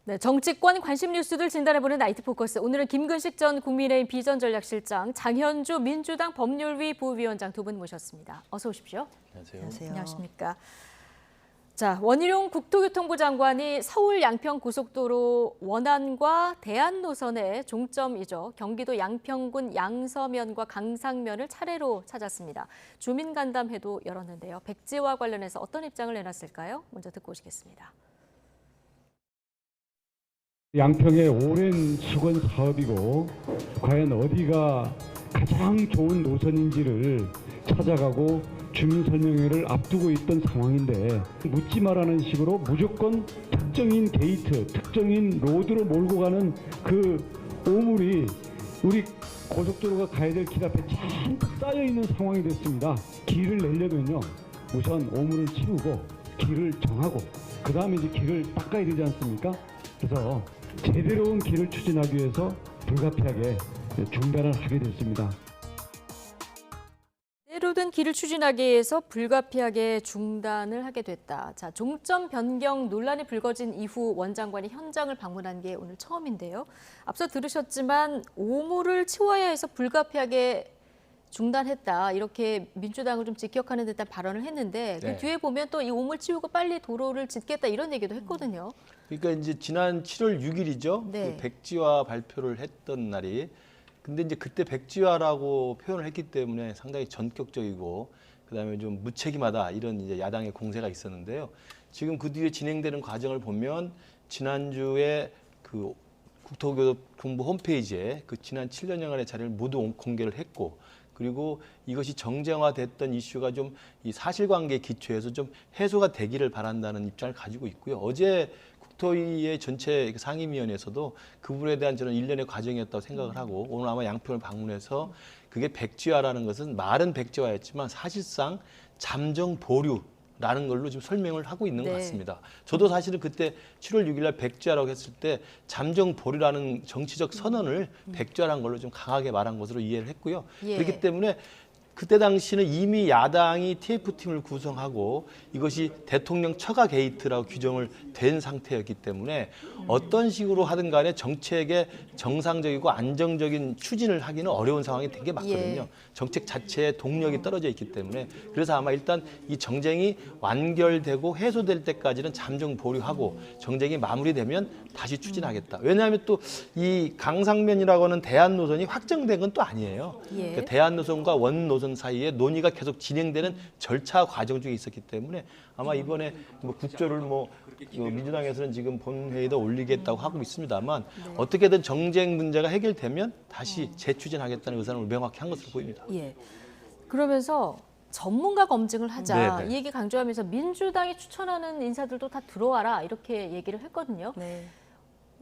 네, 정치권 관심 뉴스들 진단해보는 나이트 포커스. 오늘은 김근식 전 국민의힘 비전전략실장, 장현주 민주당 법률위 부위원장 두 분 모셨습니다. 어서 오십시오. 안녕하세요. 안녕하십니까. 자, 원희룡 국토교통부 장관이 서울 양평 고속도로 원안과 대안 노선의 종점이죠. 경기도 양평군 양서면과 강상면을 차례로 찾았습니다. 주민 간담회도 열었는데요. 백지와 관련해서 어떤 입장을 내놨을까요? 먼저 듣고 오시겠습니다. 양평의 오랜 수건 사업이고 과연 어디가 가장 좋은 노선인지를 찾아가고 주민 설명회를 앞두고 있던 상황인데 묻지 마라는 식으로 무조건 특정인 게이트, 특정인 로드로 몰고 가는 그 오물이 우리 고속도로가 가야 될 길 앞에 잔뜩 쌓여 있는 상황이 됐습니다. 길을 내려면요, 우선 오물을 치우고 길을 정하고 그 다음에 이제 길을 닦아야 되지 않습니까? 그래서 제대로 온 길을 추진하기 위해서 불가피하게 중단을 하게 됐습니다. 제대로 된 길을 추진하기 위해서 불가피하게 중단을 하게 됐다. 자, 종점 변경 논란이 불거진 이후 원 장관이 현장을 방문한 게 오늘 처음인데요. 앞서 들으셨지만 오물을 치워야 해서 불가피하게 중단했다. 이렇게 민주당을 좀 직격하는 듯한 발언을 했는데 그 뒤에 보면 또 이 오물 치우고 빨리 도로를 짓겠다 이런 얘기도 했거든요. 그러니까 이제 지난 7월 6일이죠. 네. 그 백지화 발표를 했던 날이. 근데 이제 그때 백지화라고 표현을 했기 때문에 상당히 전격적이고 그다음에 좀 무책임하다 이런 이제 야당의 공세가 있었는데요. 지금 그 뒤에 진행되는 과정을 보면 지난주에 그 국토교통부 홈페이지에 그 지난 7년여간의 자료를 모두 공개를 했고, 그리고 이것이 정쟁화됐던 이슈가 좀 이 사실관계에 기초해서 좀 해소가 되기를 바란다는 입장을 가지고 있고요. 어제 국토위의 전체 상임위원회에서도 그 부분에 대한 저는 일련의 과정이었다고 생각을 하고, 오늘 아마 양평을 방문해서 그게 백지화라는 것은 말은 백지화였지만 사실상 잠정 보류라는 걸로 지금 설명을 하고 있는 것 같습니다. 저도 사실은 그때 7월 6일 날 백지화라고 했을 때 잠정 보류라는 정치적 선언을 백지화라는 걸로 좀 강하게 말한 것으로 이해를 했고요. 그렇기 때문에 그때 당시는 이미 야당이 TF팀을 구성하고 이것이 대통령 처가 게이트라고 규정을 된 상태였기 때문에 어떤 식으로 하든 간에 정책의 정상적이고 안정적인 추진을 하기는 어려운 상황이 되게 많거든요. 정책 자체의 동력이 떨어져 있기 때문에. 그래서 아마 일단 이 정쟁이 완결되고 해소될 때까지는 잠정 보류하고 정쟁이 마무리되면 다시 추진하겠다. 왜냐하면 또 이 강상면이라고 하는 대안 노선이 확정된 건 또 아니에요. 그러니까 대안 노선과 원 노선 사이에 논의가 계속 진행되는 절차 과정 중에 있었기 때문에 아마 이번에 뭐 국조를 민주당에서는 지금 본회의도 올리겠다고 하고 있습니다만 어떻게든 정쟁 문제가 해결되면 다시 재추진하겠다는 의사를 명확히 한 것으로 보입니다. 그러면서 전문가 검증을 하자 이 얘기 강조하면서 민주당이 추천하는 인사들도 다 들어와라 이렇게 얘기를 했거든요.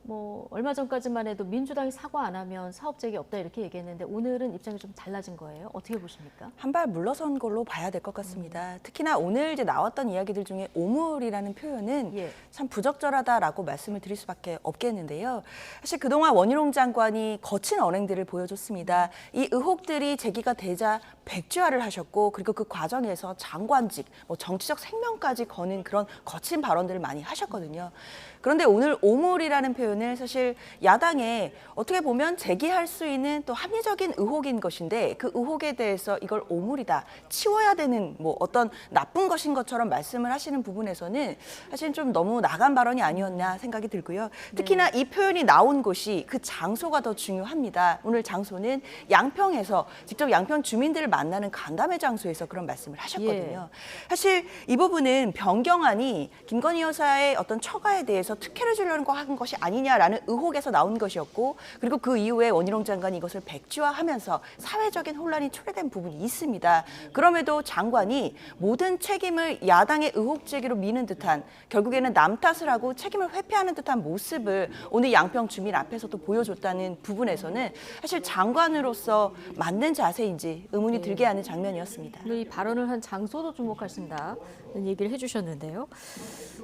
뭐 얼마 전까지만 해도 민주당이 사과 안 하면 사업 재개 없다 이렇게 얘기했는데 오늘은 입장이 좀 달라진 거예요. 어떻게 보십니까? 한 발 물러선 걸로 봐야 될 것 같습니다. 특히나 오늘 이제 나왔던 이야기들 중에 오물이라는 표현은 참 부적절하다라고 말씀을 드릴 수밖에 없겠는데요. 사실 그동안 원희룡 장관이 거친 언행들을 보여줬습니다. 이 의혹들이 제기가 되자 백지화를 하셨고, 그리고 그 과정에서 장관직, 정치적 생명까지 거는 그런 거친 발언들을 많이 하셨거든요. 그런데 오늘 오물이라는 표현을 사실 야당에 어떻게 보면 제기할 수 있는 또 합리적인 의혹인 것인데 그 의혹에 대해서 이걸 오물이다, 치워야 되는 어떤 나쁜 것인 것처럼 말씀을 하시는 부분에서는 사실 좀 너무 나간 발언이 아니었나 생각이 들고요. 특히나 이 표현이 나온 곳이 그 장소가 더 중요합니다. 오늘 장소는 양평에서 직접 양평 주민들을 만나는 간담회 장소에서 그런 말씀을 하셨거든요. 사실 이 부분은 변경안이 김건희 여사의 어떤 처가에 대해서 특혜를 주려고 한 것이 아니냐라는 의혹에서 나온 것이었고, 그리고 그 이후에 원희룡 장관이 이것을 백지화하면서 사회적인 혼란이 초래된 부분이 있습니다. 그럼에도 장관이 모든 책임을 야당의 의혹 제기로 미는 듯한, 결국에는 남 탓을 하고 책임을 회피하는 듯한 모습을 오늘 양평 주민 앞에서도 보여줬다는 부분에서는 사실 장관으로서 맞는 자세인지 의문이 들게 하는 장면이었습니다. 이 발언을 한 장소도 주목하신다는 얘기를 해주셨는데요.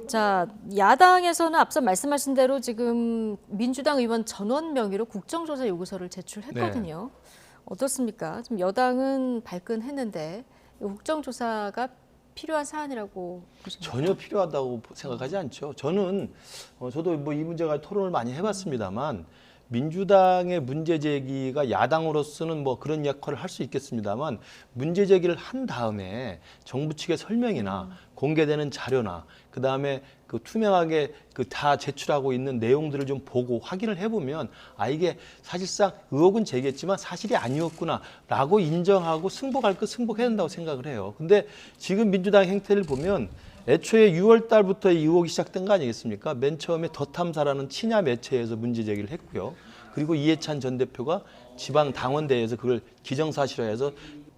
자, 야당에서는 앞서 말씀하신 대로 지금 민주당 의원 전원 명의로 국정조사 요구서를 제출했거든요. 어떻습니까? 지금 여당은 발끈했는데 국정조사가 필요한 사안이라고 보십니까? 전혀 필요하다고 생각하지 않죠. 저도 뭐 이 문제가 토론을 많이 해봤습니다만 민주당의 문제 제기가 야당으로서는 뭐 그런 역할을 할 수 있겠습니다만 문제 제기를 한 다음에 정부 측의 설명이나 공개되는 자료나 그다음에 그 투명하게 그 다 제출하고 있는 내용들을 좀 보고 확인을 해보면 이게 사실상 의혹은 제기했지만 사실이 아니었구나라고 인정하고 승복할 것 승복해야 된다고 생각을 해요. 근데 지금 민주당 행태를 보면 애초에 6월 달부터 이 의혹이 시작된 거 아니겠습니까? 맨 처음에 더 탐사라는 친야 매체에서 문제 제기를 했고요. 그리고 이해찬 전 대표가 지방 당원대회에서 그걸 기정사실화해서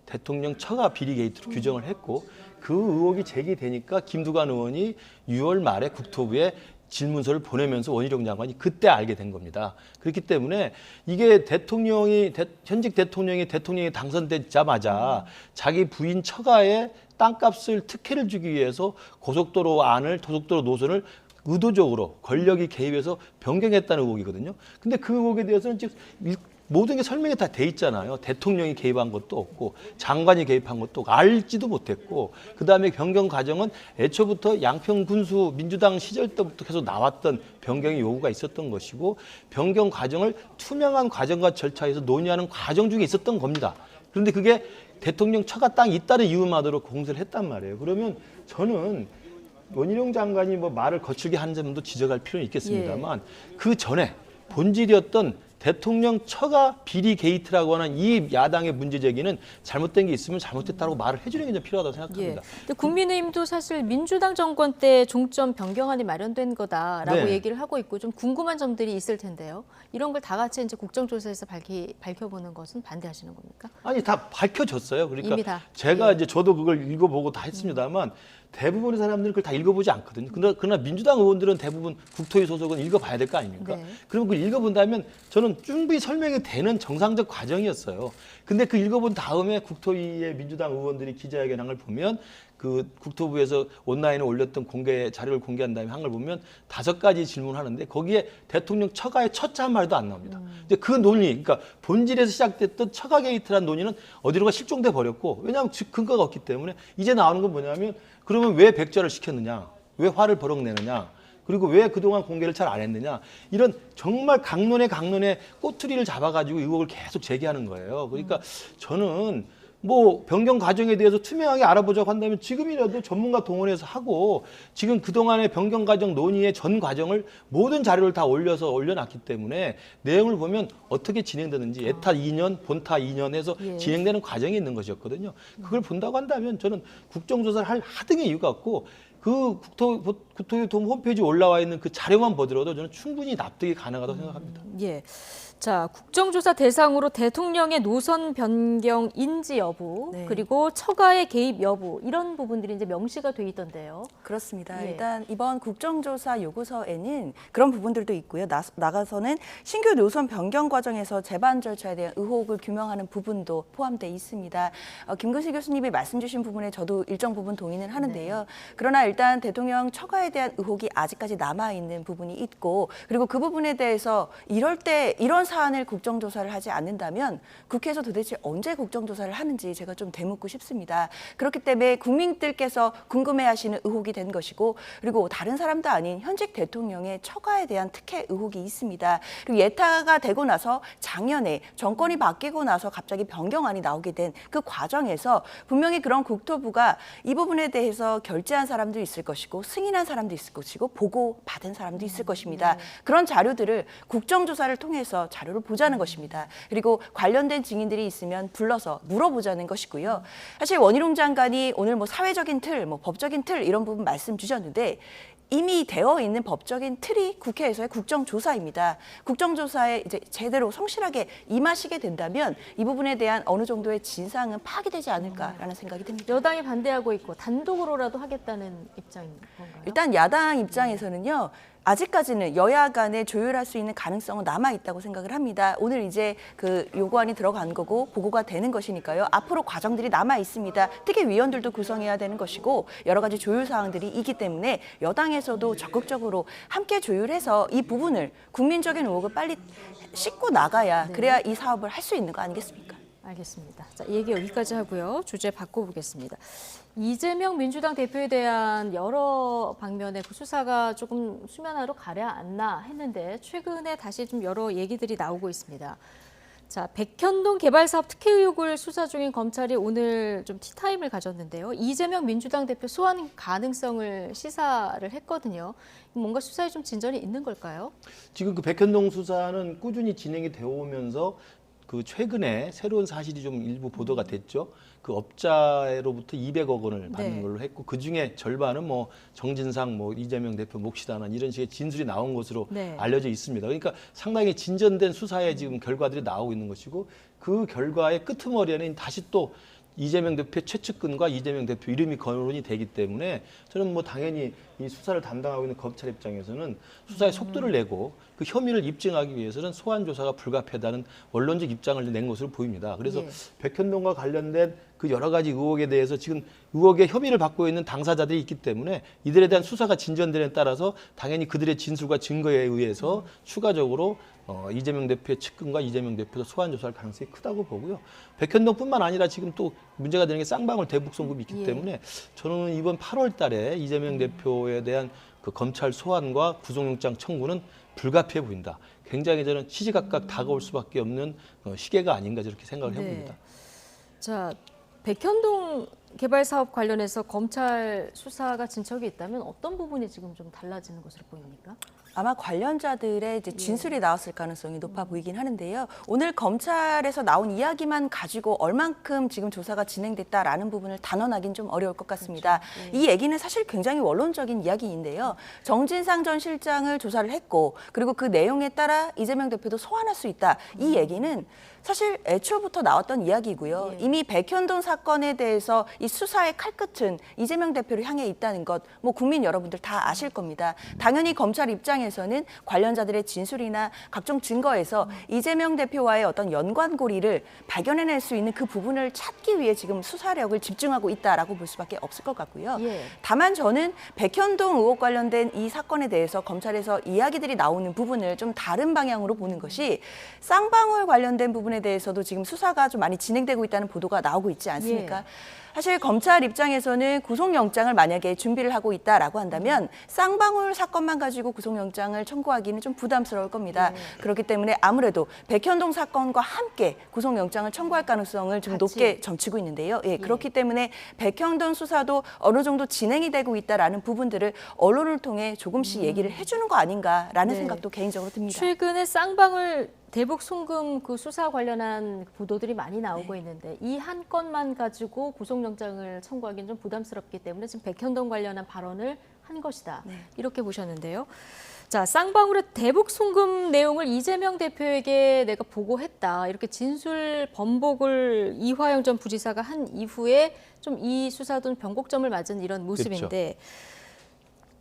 대통령 처가 비리 게이트로 규정을 했고 그 의혹이 제기되니까 김두관 의원이 6월 말에 국토부에 질문서를 보내면서 원희룡 장관이 그때 알게 된 겁니다. 그렇기 때문에 이게 현직 대통령이 당선되자마자 자기 부인 처가에 땅값을 특혜를 주기 위해서 고속도로 노선을 의도적으로 권력이 개입해서 변경했다는 의혹이거든요. 근데 그 의혹에 대해서는 지금 모든 게 설명이 다 돼 있잖아요. 대통령이 개입한 것도 없고 장관이 개입한 것도 없고 알지도 못했고 그다음에 변경 과정은 애초부터 양평 군수 민주당 시절 때부터 계속 나왔던 변경의 요구가 있었던 것이고 변경 과정을 투명한 과정과 절차에서 논의하는 과정 중에 있었던 겁니다. 그런데 그게 대통령 처가 땅이 있다는 이유만으로 공세를 했단 말이에요. 그러면 저는 원희룡 장관이 뭐 말을 거칠게 하는 점도 지적할 필요는 있겠습니다만 그 전에 본질이었던 대통령 처가 비리 게이트라고 하는 이 야당의 문제 제기는 잘못된 게 있으면 잘못됐다고 말을 해주는 게 좀 필요하다고 생각합니다. 근데 국민의힘도 사실 민주당 정권 때 종점 변경안이 마련된 거다라고 네. 얘기를 하고 있고 좀 궁금한 점들이 있을 텐데요. 이런 걸 다 같이 이제 국정조사에서 밝혀보는 것은 반대하시는 겁니까? 아니 다 밝혀졌어요. 이미 그러니까 다. 제가 이제 저도 그걸 읽어보고 다 했습니다만 대부분의 사람들은 그걸 다 읽어보지 않거든요. 그러나 민주당 의원들은 대부분 국토위 소속은 읽어봐야 될 거 아닙니까? 네. 그럼 그걸 읽어본다면 저는 충분히 설명이 되는 정상적 과정이었어요. 근데 그 읽어본 다음에 국토위의 민주당 의원들이 기자회견한 걸 보면 그 국토부에서 온라인에 올렸던 자료를 공개한 다음에 한 걸 보면 5가지 질문하는데 거기에 대통령 처가의 처자 한 마디도 안 나옵니다. 이제 그 논의, 그러니까 본질에서 시작됐던 처가 게이트라는 논의는 어디론가 실종돼 버렸고 왜냐하면 근거가 없기 때문에 이제 나오는 건 뭐냐면 그러면 왜 백지화를 시켰느냐, 왜 화를 버럭내느냐, 그리고 왜 그동안 공개를 잘 안 했느냐 이런 정말 강론에 꼬투리를 잡아가지고 의혹을 계속 제기하는 거예요. 그러니까 저는 뭐 변경 과정에 대해서 투명하게 알아보자고 한다면 지금이라도 전문가 동원해서 하고 지금 그동안의 변경 과정 논의의 전 과정을 모든 자료를 다 올려놨기 때문에 내용을 보면 어떻게 진행되는지 예타 2년, 본타 2년 해서 진행되는 과정이 있는 것이었거든요. 그걸 본다고 한다면 저는 국정조사를 할 하등의 이유가 없고 그 국토위 홈페이지에 올라와 있는 그 자료만 보더라도 저는 충분히 납득이 가능하다고 생각합니다. 예. 자, 국정조사 대상으로 대통령의 노선 변경 인지 여부, 네. 그리고 처가의 개입 여부 이런 부분들이 이제 명시가 돼 있던데요. 그렇습니다. 예. 일단 이번 국정조사 요구서에는 그런 부분들도 있고요. 나가서는 신규 노선 변경 과정에서 재반 절차에 대한 의혹을 규명하는 부분도 포함되어 있습니다. 김근식 교수님이 말씀 주신 부분에 저도 일정 부분 동의는 하는데요. 그러나 일단 대통령 처가에 대한 의혹이 아직까지 남아있는 부분이 있고 그리고 그 부분에 대해서 이럴 때 이런 사안을 국정조사를 하지 않는다면 국회에서 도대체 언제 국정조사를 하는지 제가 좀 되묻고 싶습니다. 그렇기 때문에 국민들께서 궁금해하시는 의혹이 된 것이고 그리고 다른 사람도 아닌 현직 대통령의 처가에 대한 특혜 의혹이 있습니다. 그리고 예타가 되고 나서 작년에 정권이 바뀌고 나서 갑자기 변경안이 나오게 된 그 과정에서 분명히 그런 국토부가 이 부분에 대해서 결재한 사람도 있을 것이고 승인한 사람도 있을 것이고 보고받은 사람도 있을 것입니다. 그런 자료들을 국정조사를 통해서 자료를 보자는 것입니다. 그리고 관련된 증인들이 있으면 불러서 물어보자는 것이고요. 사실 원희룡 장관이 오늘 뭐 사회적인 틀, 뭐 법적인 틀 이런 부분 말씀 주셨는데 이미 되어 있는 법적인 틀이 국회에서의 국정조사입니다. 국정조사에 이제 제대로 성실하게 임하시게 된다면 이 부분에 대한 어느 정도의 진상은 파악되지 않을까라는 생각이 듭니다. 여당이 반대하고 있고 단독으로라도 하겠다는 입장인 건가요? 일단 야당 입장에서는요. 아직까지는 여야 간에 조율할 수 있는 가능성은 남아있다고 생각을 합니다. 오늘 이제 그 요구안이 들어간 거고 보고가 되는 것이니까요. 앞으로 과정들이 남아있습니다. 특히 위원들도 구성해야 되는 것이고 여러 가지 조율 사항들이 있기 때문에 여당에서도 적극적으로 함께 조율해서 이 부분을 국민적인 의혹을 빨리 씻고 나가야 그래야 이 사업을 할 수 있는 거 아니겠습니까? 알겠습니다. 자, 이 얘기 여기까지 하고요. 주제 바꿔보겠습니다. 이재명 민주당 대표에 대한 여러 방면의 그 수사가 조금 수면 아래로 가려앉나 했는데 최근에 다시 좀 여러 얘기들이 나오고 있습니다. 자, 백현동 개발사업 특혜 의혹을 수사 중인 검찰이 오늘 좀 티타임을 가졌는데요. 이재명 민주당 대표 소환 가능성을 시사를 했거든요. 뭔가 수사에 좀 진전이 있는 걸까요? 지금 그 백현동 수사는 꾸준히 진행이 되어 오면서 그 최근에 새로운 사실이 좀 일부 보도가 됐죠. 그 업자로부터 200억 원을 받는 네. 걸로 했고 그 중에 절반은 뭐 정진상 뭐 이재명 대표 몫이다는 이런 식의 진술이 나온 것으로 네. 알려져 있습니다. 그러니까 상당히 진전된 수사의 지금 결과들이 나오고 있는 것이고 그 결과의 끄트머리에는 다시 또 이재명 대표의 최측근과 이재명 대표 이름이 거론이 되기 때문에 저는 뭐 당연히 이 수사를 담당하고 있는 검찰 입장에서는 수사의 속도를 내고 그 혐의를 입증하기 위해서는 소환 조사가 불가피하다는 원론적 입장을 낸 것으로 보입니다. 그래서 예. 백현동과 관련된 그 여러 가지 의혹에 대해서 지금 의혹의 혐의를 받고 있는 당사자들이 있기 때문에 이들에 대한 수사가 진전되는 따라서 당연히 그들의 진술과 증거에 의해서 추가적으로 이재명 대표의 측근과 이재명 대표도 소환 조사할 가능성이 크다고 보고요. 백현동뿐만 아니라 지금 또 문제가 되는 게 쌍방울 대북 송금이 있기 예. 때문에 저는 이번 8월 달에 이재명 대표에 대한 그 검찰 소환과 구속영장 청구는 불가피해 보인다. 굉장히 저는 시시각각 다가올 수밖에 없는 시계가 아닌가 저렇게 생각을 해봅니다. 자, 백현동 개발 사업 관련해서 검찰 수사가 진척이 있다면 어떤 부분이 지금 좀 달라지는 것으로 보입니까? 아마 관련자들의 이제 진술이 나왔을 가능성이 높아 보이긴 하는데요. 오늘 검찰에서 나온 이야기만 가지고 얼만큼 지금 조사가 진행됐다라는 부분을 단언하기는 좀 어려울 것 같습니다. 그렇죠. 네. 이 얘기는 사실 굉장히 원론적인 이야기인데요. 정진상 전 실장을 조사를 했고 그리고 그 내용에 따라 이재명 대표도 소환할 수 있다. 이 얘기는 사실 애초부터 나왔던 이야기고요. 예. 이미 백현동 사건에 대해서 이 수사의 칼끝은 이재명 대표를 향해 있다는 것, 뭐 국민 여러분들 다 아실 겁니다. 당연히 검찰 입장에서는 관련자들의 진술이나 각종 증거에서 이재명 대표와의 어떤 연관고리를 발견해낼 수 있는 그 부분을 찾기 위해 지금 수사력을 집중하고 있다라고 볼 수밖에 없을 것 같고요. 예. 다만 저는 백현동 의혹 관련된 이 사건에 대해서 검찰에서 이야기들이 나오는 부분을 좀 다른 방향으로 보는 것이 쌍방울 관련된 부분에 대해서도 지금 수사가 좀 많이 진행되고 있다는 보도가 나오고 있지 않습니까? 예. 사실 검찰 입장에서는 구속영장을 만약에 준비를 하고 있다라고 한다면 쌍방울 사건만 가지고 구속영장을 청구하기는 좀 부담스러울 겁니다. 그렇기 때문에 아무래도 백현동 사건과 함께 구속영장을 청구할 가능성을 좀 같이. 높게 점치고 있는데요. 예, 그렇기 때문에 백현동 수사도 어느 정도 진행이 되고 있다라는 부분들을 언론을 통해 조금씩 얘기를 해주는 거 아닌가라는 네. 생각도 개인적으로 듭니다. 최근에 쌍방울 대북 송금 그 수사 관련한 보도들이 많이 나오고 있는데 이 한 건만 가지고 구속영장을 청구하기는 좀 부담스럽기 때문에 지금 백현동 관련한 발언을 한 것이다. 이렇게 보셨는데요. 자, 쌍방울의 대북 송금 내용을 이재명 대표에게 내가 보고했다. 이렇게 진술 번복을 이화영 전 부지사가 한 이후에 좀 이 수사도 변곡점을 맞은 이런 모습인데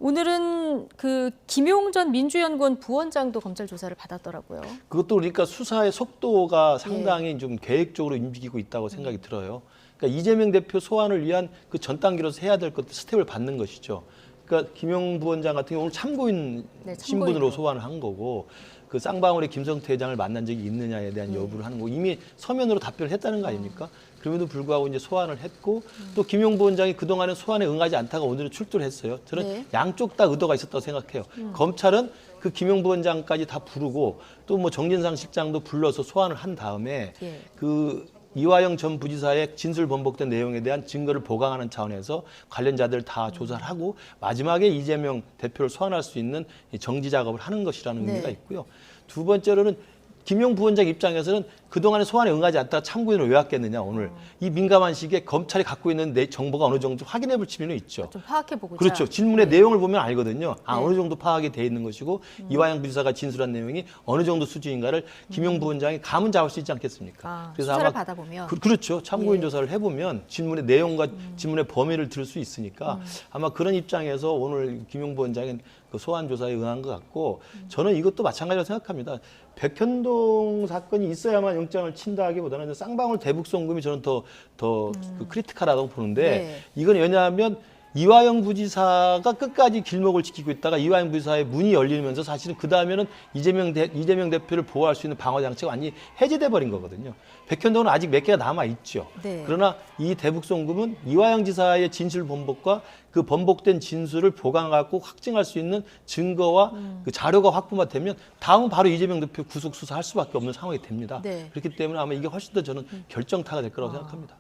오늘은 그 김용 전 민주연구원 부원장도 검찰 조사를 받았더라고요. 그것도 그러니까 수사의 속도가 상당히 좀 계획적으로 움직이고 있다고 생각이 들어요. 그러니까 이재명 대표 소환을 위한 그 전 단계로서 해야 될 것들 스텝을 받는 것이죠. 그러니까 김용 부원장 같은 경우는 참고인 네, 신분으로 참고인으로. 소환을 한 거고 그 쌍방울의 김성태 회장을 만난 적이 있느냐에 대한 여부를 하는 거고 이미 서면으로 답변을 했다는 거 아닙니까? 그럼에도 불구하고 이제 소환을 했고 또 김용 부원장이 그동안은 소환에 응하지 않다가 오늘은 출두를 했어요. 저는 네. 양쪽 다 의도가 있었다고 생각해요. 검찰은 그 김용 부원장까지 다 부르고 또 뭐 정진상 실장도 불러서 소환을 한 다음에 예. 그 이화영 전 부지사의 진술 번복된 내용에 대한 증거를 보강하는 차원에서 관련자들 다 조사를 하고 마지막에 이재명 대표를 소환할 수 있는 이 정지 작업을 하는 것이라는 네. 의미가 있고요. 두 번째로는 김용 부원장 입장에서는 그동안에 소환에 응하지 않다가 참고인을 왜 왔겠느냐 오늘 이 민감한 시기에 검찰이 갖고 있는 내 정보가 어느 정도 확인해 볼 필요는 있죠. 좀 파악해보고자. 그렇죠. 질문의 네. 내용을 보면 알거든요. 아, 네. 어느 정도 파악이 돼 있는 것이고 이화영 부지사가 진술한 내용이 어느 정도 수준인가를 김용 부원장이 감은 잡을 수 있지 않겠습니까? 아, 수사를 받아보면. 그렇죠. 참고인 예. 조사를 해보면 질문의 내용과 질문의 범위를 들을 수 있으니까 아마 그런 입장에서 오늘 김용 부원장은 그 소환 조사에 응한 것 같고 저는 이것도 마찬가지로 생각합니다. 백현동 사건이 있어야만 영장을 친다기보다는 쌍방울 대북 송금이 저는 더 그 크리티컬하다고 보는데 네. 이건 왜냐하면 이화영 부지사가 끝까지 길목을 지키고 있다가 이화영 부지사의 문이 열리면서 사실은 그 다음에는 이재명 대표를 보호할 수 있는 방어 장치가 완전히 해제돼 버린 거거든요. 백현동은 아직 몇 개가 남아 있죠. 네. 그러나 이 대북송금은 이화영 지사의 진술 번복과 그 번복된 진술을 보강하고 확증할 수 있는 증거와 그 자료가 확보가 되면 다음은 바로 이재명 대표 구속 수사할 수밖에 없는 상황이 됩니다. 네. 그렇기 때문에 아마 이게 훨씬 더 저는 결정타가 될 거라고 생각합니다.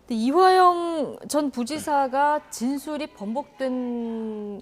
근데 이화영 전 부지사가 진술이 번복된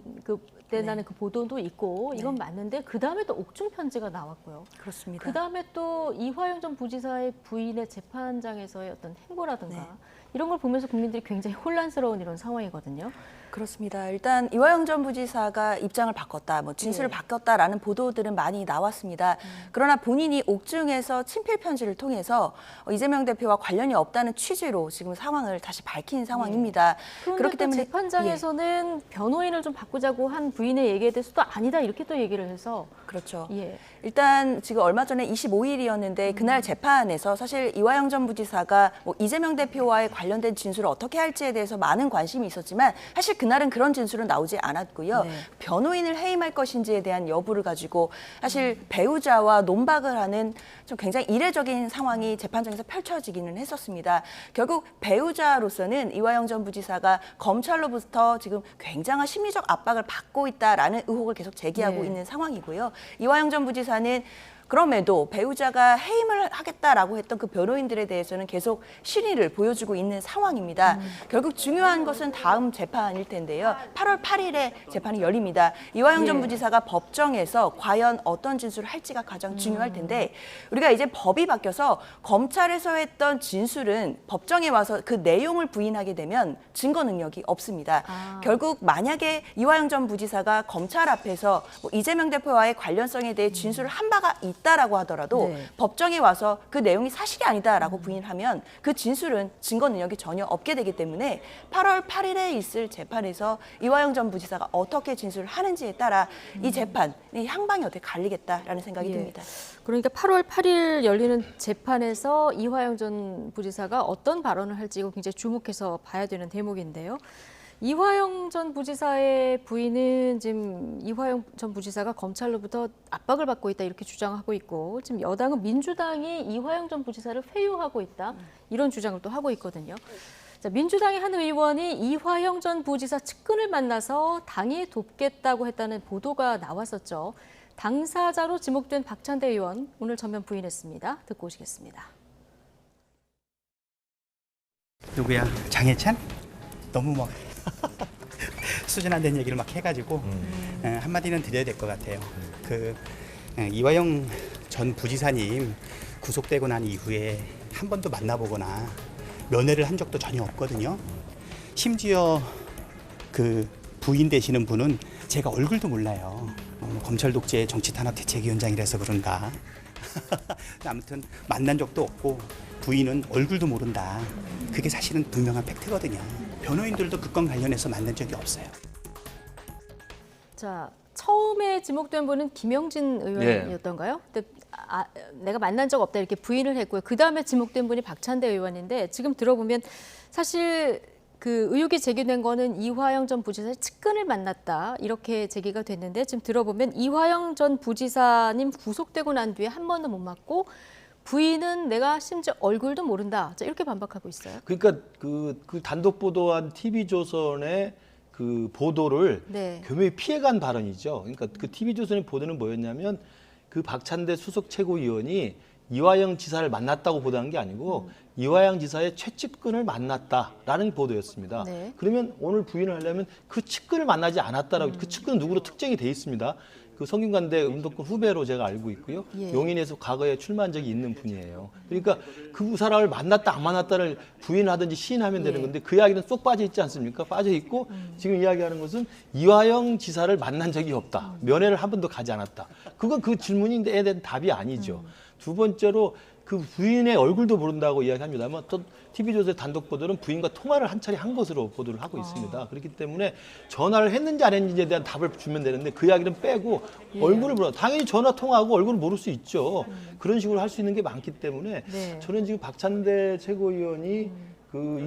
된다는 그 보도도 있고 이건 맞는데 그 다음에 또 옥중 편지가 나왔고요. 그렇습니다. 그 다음에 또 이화영 전 부지사의 부인의 재판장에서의 어떤 행보라든가 이런 걸 보면서 국민들이 굉장히 혼란스러운 이런 상황이거든요. 그렇습니다. 일단 이화영 전 부지사가 입장을 바꿨다, 뭐 진술을 바꿨다라는 보도들은 많이 나왔습니다. 그러나 본인이 옥중에서 친필 편지를 통해서 이재명 대표와 관련이 없다는 취지로 지금 상황을 다시 밝힌 상황입니다. 그런데 그렇기 또 때문에 재판장에서는 변호인을 좀 바꾸자고 한 부인의 얘기에 대해서도 아니다 이렇게 또 얘기를 해서 그렇죠. 예. 일단 지금 얼마 전에 25일이었는데 그날 재판에서 사실 이화영 전 부지사가 뭐 이재명 대표와의 관련된 진술을 어떻게 할지에 대해서 많은 관심이 있었지만 사실 그날은 그런 진술은 나오지 않았고요. 변호인을 해임할 것인지에 대한 여부를 가지고 사실 배우자와 논박을 하는 좀 굉장히 이례적인 상황이 재판장에서 펼쳐지기는 했었습니다. 결국 배우자로서는 이화영 전 부지사가 검찰로부터 지금 굉장한 심리적 압박을 받고 있다라는 의혹을 계속 제기하고 있는 상황이고요. 이화영 전 부지사는 그럼에도 배우자가 해임을 하겠다라고 했던 그 변호인들에 대해서는 계속 실의를 보여주고 있는 상황입니다. 결국 중요한 것은 다음 재판일 텐데요. 8월 8일에 재판이 열립니다. 이화영 전 부지사가 법정에서 과연 어떤 진술을 할지가 가장 중요할 텐데 우리가 이제 법이 바뀌어서 검찰에서 했던 진술은 법정에 와서 그 내용을 부인하게 되면 증거 능력이 없습니다. 결국 만약에 이화영 전 부지사가 검찰 앞에서 뭐 이재명 대표와의 관련성에 대해 진술을 한 바가 있다라고 하더라도 법정에 와서 그 내용이 사실이 아니다라고 부인하면 그 진술은 증거 능력이 전혀 없게 되기 때문에 8월 8일에 있을 재판에서 이화영 전 부지사가 어떻게 진술을 하는지에 따라 이 재판, 이 향방이 어떻게 갈리겠다라는 생각이 듭니다. 그러니까 8월 8일 열리는 재판에서 이화영 전 부지사가 어떤 발언을 할지 이거 굉장히 주목해서 봐야 되는 대목인데요. 이화영 전 부지사의 부인은 지금 이화영 전 부지사가 검찰로부터 압박을 받고 있다 이렇게 주장하고 있고 지금 여당은 민주당이 이화영 전 부지사를 회유하고 있다 이런 주장을 또 하고 있거든요. 자, 민주당의 한 의원이 이화영 전 부지사 측근을 만나서 당이 돕겠다고 했다는 보도가 나왔었죠. 당사자로 지목된 박찬대 의원 오늘 전면 부인했습니다. 듣고 오시겠습니다. 누구야? 장해찬? 너무 막 수준 안 된 얘기를 막 해가지고 한마디는 드려야 될 것 같아요. 이화영 전 부지사님 구속되고 난 이후에 한 번도 만나보거나 면회를 한 적도 전혀 없거든요. 심지어 그 부인 되시는 분은 제가 얼굴도 몰라요. 검찰 독재 정치 탄압 대책위원장이라서 그런가. 아무튼 만난 적도 없고 부인은 얼굴도 모른다. 그게 사실은 분명한 팩트거든요. 변호인들도 그 건 관련해서 만난 적이 없어요. 자, 처음에 지목된 분은 김영진 의원이었던가요? 근데 내가 만난 적 없다 이렇게 부인을 했고요. 그 다음에 지목된 분이 박찬대 의원인데 지금 들어보면 사실 그 의혹이 제기된 거는 이화영 전 부지사의 측근을 만났다 이렇게 제기가 됐는데 지금 들어보면 이화영 전 부지사님 구속되고 난 뒤에 한 번도 못 맞고 부인은 내가 심지어 얼굴도 모른다. 자, 이렇게 반박하고 있어요. 그러니까 그 단독 보도한 TV조선의 그 보도를 교묘히 피해간 발언이죠. 그러니까 그 TV조선의 보도는 뭐였냐면 그 박찬대 수석 최고위원이 이화영 지사를 만났다고 보도한 게 아니고 이화영 지사의 최측근을 만났다라는 보도였습니다. 그러면 오늘 부인을 하려면 그 측근을 만나지 않았다라고 그 측근은 누구로 특정이 돼 있습니다. 그 성균관대 운동권 후배로 제가 알고 있고요. 용인에서 과거에 출마한 적이 있는 분이에요. 그러니까 그 사람을 만났다 안 만났다를 부인하든지 시인하면 되는 건데 그 이야기는 쏙 빠져 있지 않습니까? 빠져 있고 지금 이야기하는 것은 이화영 지사를 만난 적이 없다. 면회를 한 번도 가지 않았다. 그건 그 질문에 대한 답이 아니죠. 두 번째로 그 부인의 얼굴도 모른다고 이야기합니다만 또 TV조선의 단독 보도는 부인과 통화를 한 차례 한 것으로 보도를 하고 있습니다. 그렇기 때문에 전화를 했는지 안 했는지에 대한 답을 주면 되는데 그 이야기는 빼고 얼굴을 모르 당연히 전화 통화하고 얼굴을 모를 수 있죠. 그런 식으로 할 수 있는 게 많기 때문에 저는 지금 박찬대 최고위원이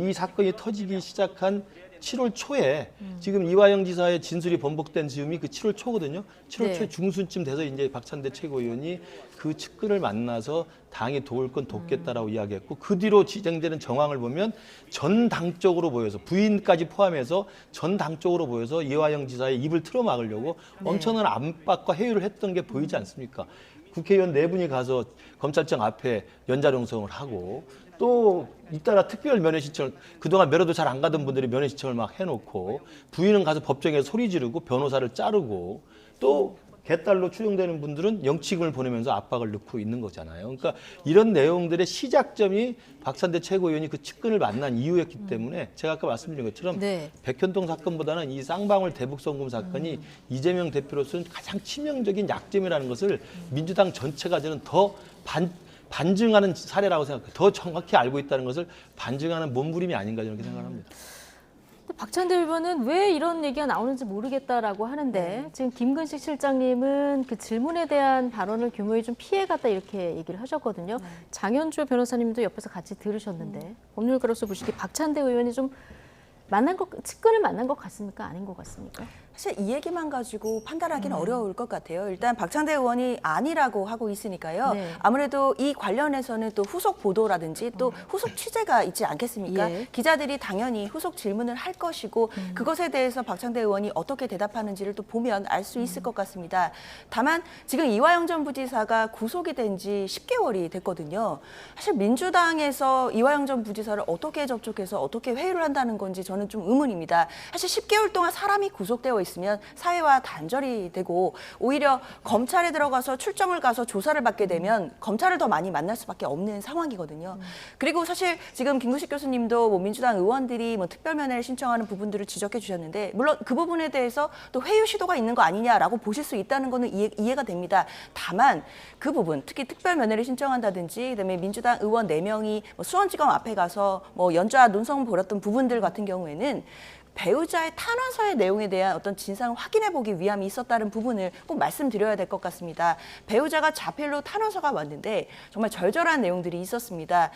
이 사건이 터지기 시작한 7월 초에 지금 이화영 지사의 진술이 번복된 즈음이 그 7월 초거든요. 7월 네. 초 중순쯤 돼서 이제 박찬대 최고위원이 그 측근을 만나서 당이 도울 건 돕겠다라고 이야기했고 그 뒤로 진행되는 정황을 보면 전 당적으로 보여서 부인까지 포함해서 전 당적으로 보여서 이화영 지사의 입을 틀어막으려고 엄청난 압박과 회유를 했던 게 보이지 않습니까? 국회의원 4분이 가서 검찰청 앞에 연좌동성을 하고 또 잇따라 특별 면회 신청을 그동안 면회도 잘 안 가던 분들이 면회 신청을 막 해놓고 부인은 가서 법정에 소리 지르고 변호사를 자르고 또 개딸로 추정되는 분들은 영치금을 보내면서 압박을 넣고 있는 거잖아요. 그러니까 이런 내용들의 시작점이 박찬대 최고위원이 그 측근을 만난 이유였기 때문에 제가 아까 말씀드린 것처럼 네. 백현동 사건보다는 이 쌍방울 대북송금 사건이 이재명 대표로서는 가장 치명적인 약점이라는 것을 민주당 전체가 저는 더 반증하는 사례라고 생각해요. 더 정확히 알고 있다는 것을 반증하는 몸부림이 아닌가 저는 그렇게 생각합니다. 박찬대 의원은 왜 이런 얘기가 나오는지 모르겠다라고 하는데 지금 김근식 실장님은 그 질문에 대한 발언을 교묘히 좀 피해갔다 이렇게 얘기를 하셨거든요. 장현주 변호사님도 옆에서 같이 들으셨는데 법률가로서 보시기에 박찬대 의원이 좀 측근을 만난 것 같습니까? 아닌 것 같습니까? 사실 이 얘기만 가지고 판단하기는 어려울 것 같아요. 일단 박찬대 의원이 아니라고 하고 있으니까요. 네. 아무래도 이 관련해서는 또 후속 보도라든지 또 후속 취재가 있지 않겠습니까? 예. 기자들이 당연히 후속 질문을 할 것이고 그것에 대해서 박찬대 의원이 어떻게 대답하는지를 또 보면 알 수 있을 것 같습니다. 다만 지금 이화영 전 부지사가 구속이 된 지 10개월이 됐거든요. 사실 민주당에서 이화영 전 부지사를 어떻게 접촉해서 어떻게 회유를 한다는 건지 저는 좀 의문입니다. 사실 10개월 동안 사람이 구속되어 있으면 사회와 단절이 되고 오히려 검찰에 들어가서 출정을 가서 조사를 받게 되면 검찰을 더 많이 만날 수밖에 없는 상황이거든요. 그리고 사실 지금 김구식 교수님도 뭐 민주당 의원들이 뭐 특별면회를 신청하는 부분들을 지적해 주셨는데 물론 그 부분에 대해서 또 회유 시도가 있는 거 아니냐라고 보실 수 있다는 거는 이해가 됩니다. 다만 그 부분 특히 특별면회를 신청한다든지 그다음에 민주당 의원 4명이 뭐 수원지검 앞에 가서 뭐 연좌 논성 벌였던 부분들 같은 경우에는 배우자의 탄원서의 내용에 대한 어떤 진상을 확인해 보기 위함이 있었다는 부분을 꼭 말씀드려야 될 것 같습니다. 배우자가 자필로 탄원서가 왔는데 정말 절절한 내용들이 있었습니다.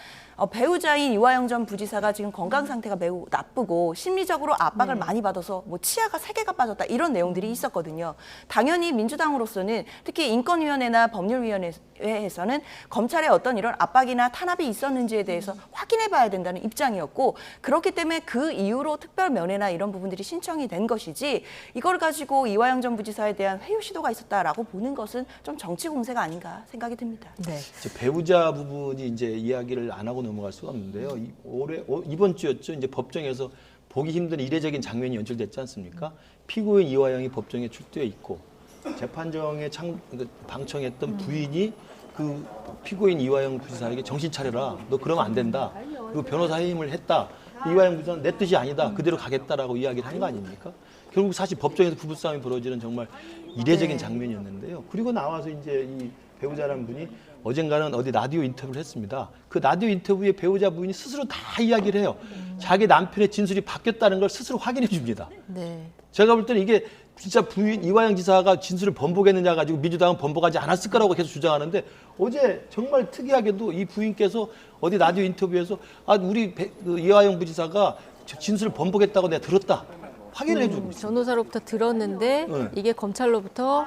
배우자인 이화영 전 부지사가 지금 건강 상태가 매우 나쁘고 심리적으로 압박을 많이 받아서 뭐 치아가 3개가 빠졌다 이런 내용들이 있었거든요. 당연히 민주당으로서는 특히 인권위원회나 법률위원회에서는 검찰의 어떤 이런 압박이나 탄압이 있었는지에 대해서 확인해 봐야 된다는 입장이었고 그렇기 때문에 그 이후로 특별 면회나 이런 부분들이 신청이 된 것이지 이걸 가지고 이화영 전 부지사에 대한 회유 시도가 있었다라고 보는 것은 좀 정치 공세가 아닌가 생각이 듭니다. 네. 배우자 부분이 이제 이야기를 안 하고 넘어갈 수가 없는데요. 이번 주였죠. 이제 법정에서 보기 힘든 이례적인 장면이 연출됐지 않습니까? 피고인 이화영이 법정에 출두해 있고 재판정에 방청했던 부인이 그 피고인 이화영 부지사에게 정신 차려라. 너 그러면 안 된다. 그리고 변호사 해임을 했다. 이화영 부지사는 내 뜻이 아니다. 그대로 가겠다라고 이야기를 한 거 아닙니까? 결국 사실 법정에서 부부싸움이 벌어지는 정말 이례적인 장면이었는데요. 그리고 나와서 이제 이 배우자라는 분이 어젠가는 어디 라디오 인터뷰를 했습니다. 그 라디오 인터뷰에 배우자 부인이 스스로 다 이야기를 해요. 자기 남편의 진술이 바뀌었다는 걸 스스로 확인해 줍니다. 네. 제가 볼 때는 이게 진짜 부인 이화영 지사가 진술을 번복했느냐 가지고 민주당은 번복하지 않았을 거라고 계속 주장하는데 어제 정말 특이하게도 이 부인께서 어디 라디오 인터뷰에서 우리 이화영 부지사가 진술을 번복했다고 내가 들었다. 확인을 해주고 있어요. 변호사로부터 들었는데 네. 이게 검찰로부터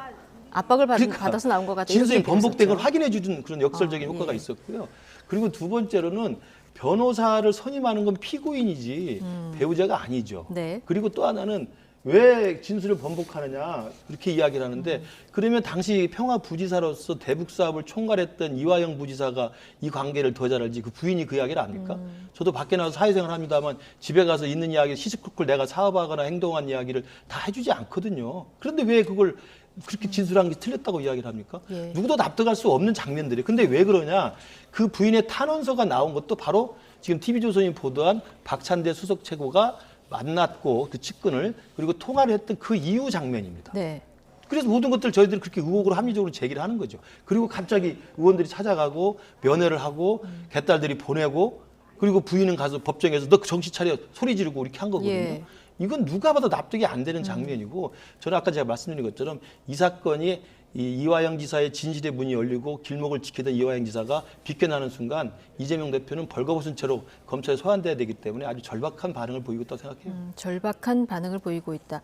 압박을 받아서 나온 것 같아요. 진술이 번복된 걸 확인해 주는 그런 역설적인 효과가 있었고요. 그리고 두 번째로는 변호사를 선임하는 건 피고인이지 배우자가 아니죠. 네. 그리고 또 하나는 왜 진술을 번복하느냐 그렇게 이야기를 하는데 그러면 당시 평화부지사로서 대북사업을 총괄했던 이화영 부지사가 이 관계를 더 잘 알지 그 부인이 그 이야기를 압니까? 저도 밖에 나가서 사회생활 합니다만 집에 가서 있는 이야기 시시콜콜 내가 사업하거나 행동한 이야기를 다 해주지 않거든요. 그런데 왜 그걸 그렇게 진술한 게 틀렸다고 이야기를 합니까? 예. 누구도 납득할 수 없는 장면들이에요. 근데 왜 그러냐? 그 부인의 탄원서가 나온 것도 바로 지금 TV조선이 보도한 박찬대 수석 최고가 만났고 그 측근을 그리고 통화를 했던 그 이후 장면입니다. 네. 그래서 모든 것들 저희들이 그렇게 의혹으로 합리적으로 제기를 하는 거죠. 그리고 갑자기 의원들이 찾아가고 면회를 하고 개딸들이 보내고 그리고 부인은 가서 법정에서 너 정신 차려 소리 지르고 이렇게 한 거거든요. 예. 이건 누가 봐도 납득이 안 되는 장면이고 저는 아까 제가 말씀드린 것처럼 이 사건이 이 이화영 지사의 진실의 문이 열리고 길목을 지키던 이화영 지사가 비껴나는 순간 이재명 대표는 벌거벗은 채로 검찰에 소환돼야 되기 때문에 아주 절박한 반응을 보이고 있다고 생각해요. 절박한 반응을 보이고 있다.